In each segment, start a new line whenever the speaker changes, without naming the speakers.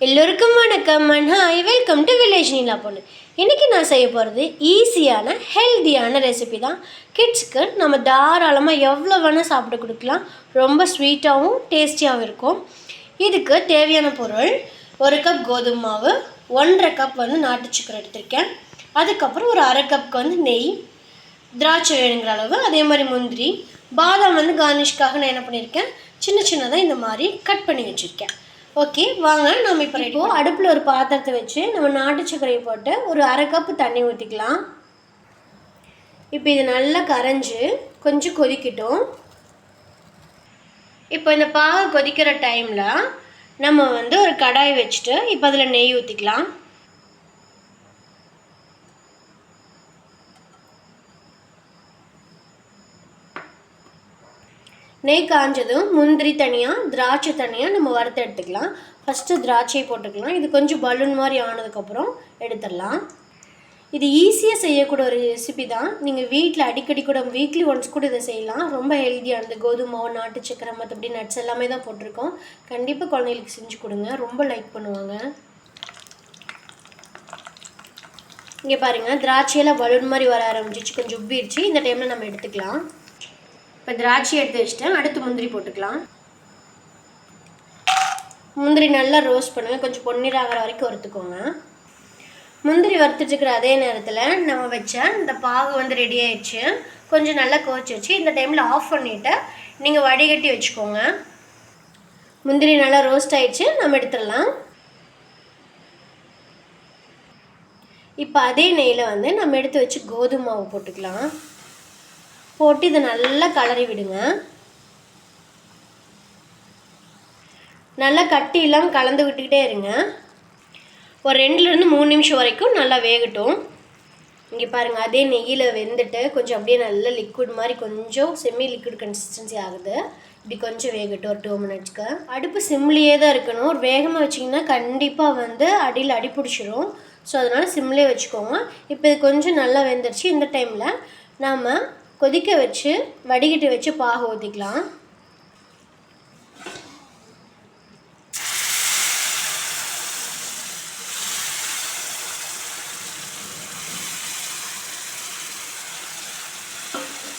எல்லோருக்கும் வணக்கம் and hi, welcome to village Neela பொண்ணு. இன்றைக்கி நான் செய்ய போகிறது ஈஸியான ஹெல்த்தியான ரெசிபி தான். கிட்ஸ்க்கு நம்ம தாராளமாக எவ்வளோ வேணால் சாப்பிட கொடுக்கலாம். ரொம்ப ஸ்வீட்டாகவும் டேஸ்டியாகவும் இருக்கும். இதுக்கு தேவையான பொருள்: 1 கப் கோதுமை மாவு, 1.5 கப் நாட்டு சக்கரை எடுத்திருக்கேன். அதுக்கப்புறம் ஒரு 1/2 கப்புக்கு நெய், திராட்சை வேணுங்கிற அளவு, அதே மாதிரி முந்திரி, பாதாம் கார்னிஷ்காக நான் என்ன பண்ணியிருக்கேன், சின்ன சின்னதாக இந்த மாதிரி கட் பண்ணி வச்சுருக்கேன். ஓகே, வாங்க நம்ம இப்போது அடுப்பில் ஒரு பாத்திரத்தை வச்சு நம்ம நாட்டு சர்க்கரையை போட்டு ஒரு 1/2 கப்பு தண்ணி ஊற்றிக்கலாம். இப்போ இது நல்லா கரைஞ்சி கொஞ்சம் கொதிக்கட்டும். இப்போ இந்த பாகு கொதிக்கிற டைமில் நம்ம ஒரு கடாய் வச்சுட்டு இப்போ அதில் நெய் ஊற்றிக்கலாம். நெய் காஞ்சதும் முந்திரி தனியாக, திராட்சை தனியாக நம்ம வறுத்து எடுத்துக்கலாம். ஃபஸ்ட்டு திராட்சையை போட்டுக்கலாம். இது கொஞ்சம் பலூன் மாதிரி ஆனதுக்கப்புறம் எடுத்துடலாம். இது ஈஸியாக செய்யக்கூடிய ஒரு ரெசிபி தான். நீங்கள் வீட்டில் அடிக்கடி கூட வீக்லி ஒன்ஸ் கூட இதை செய்யலாம். ரொம்ப ஹெல்த்தியானது. கோதுமை மாவு, நாட்டு சக்கரை, மற்றபடி நட்ஸ் எல்லாமே தான் போட்டிருக்கோம். கண்டிப்பாக குழந்தைகளுக்கு செஞ்சு கொடுங்க, ரொம்ப லைக் பண்ணுவாங்க. இங்கே பாருங்கள், திராட்சையெல்லாம் பலூன் மாதிரி வர ஆரம்பிச்சிச்சு, கொஞ்சம் உப்பிடுச்சு. இந்த டைமில் நம்ம எடுத்துக்கலாம். இப்போ திராட்சை எடுத்து வச்சுட்டேன். அடுத்து முந்திரி போட்டுக்கலாம். முந்திரி நல்லா ரோஸ்ட் பண்ணுங்கள், கொஞ்சம் பொன்னிறம் ஆகிற வரைக்கும் வறுத்துக்கோங்க. முந்திரி வறுத்துட்டுருக்கிற அதே நேரத்தில் நம்ம வச்ச இந்த பாகு ரெடி ஆயிடுச்சு. கொஞ்சம் நல்லா கொதிச்சு இந்த டைமில் ஆஃப் பண்ணிவிட்டு நீங்கள் வடிகட்டி வச்சுக்கோங்க. முந்திரி நல்லா ரோஸ்ட் ஆயிடுச்சு, நம்ம எடுத்துடலாம். இப்போ அதே நெய்யில் நம்ம எடுத்து வச்சு கோதுமை மாவு போட்டுக்கலாம். போட்டு இதை நல்லா கலரி விடுங்க. நல்லா கட்டி இல்லாமல் கலந்து விட்டுக்கிட்டே இருங்க. ஒரு 2லேருந்து 3 நிமிஷம் வரைக்கும் நல்லா வேகட்டும். இங்கே பாருங்கள், அதே நெய்யில் வெந்துட்டு கொஞ்சம் அப்படியே நல்ல லிக்விட் மாதிரி கொஞ்சம் செமி லிக்விட் கன்சிஸ்டன்சி ஆகுது. இப்படி கொஞ்சம் வேகட்டும் ஒரு 2 மினிட்ஸ்க்கு. அடுப்பு சிம்லேயே தான் இருக்கணும். ஒரு வேகமாக வச்சிங்கன்னா கண்டிப்பாக அடியில் அடி பிடிச்சிரும். ஸோ அதனால் சிம்லேயே வச்சுக்கோங்க. இப்போ இது கொஞ்சம் நல்லா வெந்துடுச்சு. இந்த டைமில் நாம் கொதிக்க வச்சு வடிகட்டி வச்சு பாகு ஊற்றிக்கலாம்.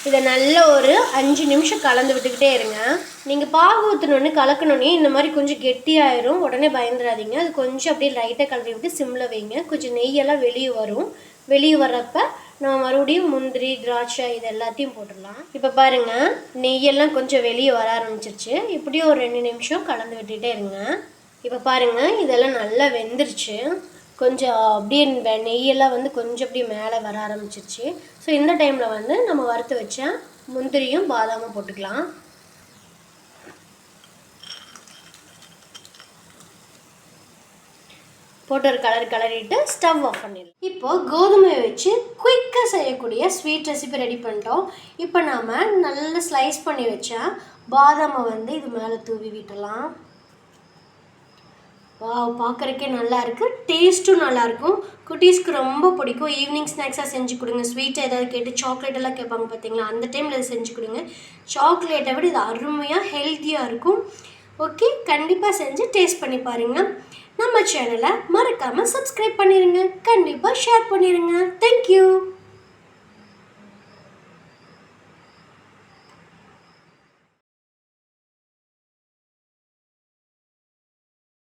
இதை நல்ல ஒரு 5 நிமிஷம் கலந்து விட்டுக்கிட்டே இருங்க. நீங்கள் பாகு ஊற்றினோன்னு கலக்கணுன்னே இந்த மாதிரி கொஞ்சம் கெட்டியாயிரும். உடனே பயந்துடாதீங்க. அது கொஞ்சம் அப்படியே லைட்டாக கலரி விட்டு சிம்மில் வைங்க. கொஞ்சம் நெய்யெல்லாம் வெளியே வரும். வெளியே வர்றப்ப நம்ம மறுபடியும் முந்திரி, திராட்சை இது எல்லாத்தையும் போட்டுடலாம். இப்போ பாருங்கள், நெய்யெல்லாம் கொஞ்சம் வெளியே வர ஆரம்பிச்சிருச்சு. இப்படியும் ஒரு 2 நிமிஷம் கலந்து விட்டுகிட்டே இருங்க. இப்போ பாருங்கள், இதெல்லாம் நல்லா வெந்துருச்சு. கொஞ்சம் அப்படியே நெய்யெல்லாம் கொஞ்சம் அப்படியே மேலே வர ஆரம்பிச்சிருச்சு. ஸோ இந்த டைமில் நம்ம வறுத்து வச்ச முந்திரியும் பாதாமும் போட்டுக்கலாம். போட்டு ஒரு கலரிட்டு ஸ்டவ் ஆஃப் பண்ணிடலாம். இப்போது கோதுமையை வச்சு குயிக்காக செய்யக்கூடிய ஸ்வீட் ரெசிபி ரெடி பண்ணிட்டோம். இப்போ நாம் நல்லா ஸ்லைஸ் பண்ணி வச்சா பாதாமை இது மேலே தூவி விட்டலாம். பார்க்குறக்கே நல்லா இருக்குது, டேஸ்ட்டும் நல்லாயிருக்கும். குட்டீஸ்க்கு ரொம்ப பிடிக்கும். ஈவினிங் ஸ்நாக்ஸாக செஞ்சு கொடுங்க. ஸ்வீட்டை ஏதாவது கேட்டு சாக்லேட் எல்லாம் கேட்பாங்க பார்த்தீங்களா, அந்த டைமில் இதை செஞ்சு கொடுங்க. சாக்லேட்டை விட இது அருமையாக ஹெல்த்தியாக இருக்கும். ஓகே, கண்டிப்பாக செஞ்சு டேஸ்ட் பண்ணி பாருங்கள். நம்ம சேனலை மறக்காமல் சப்ஸ்கிரைப் பண்ணிடுங்க. கண்டிப்பாக ஷேர் பண்ணிடுங்க. தேங்க்யூ.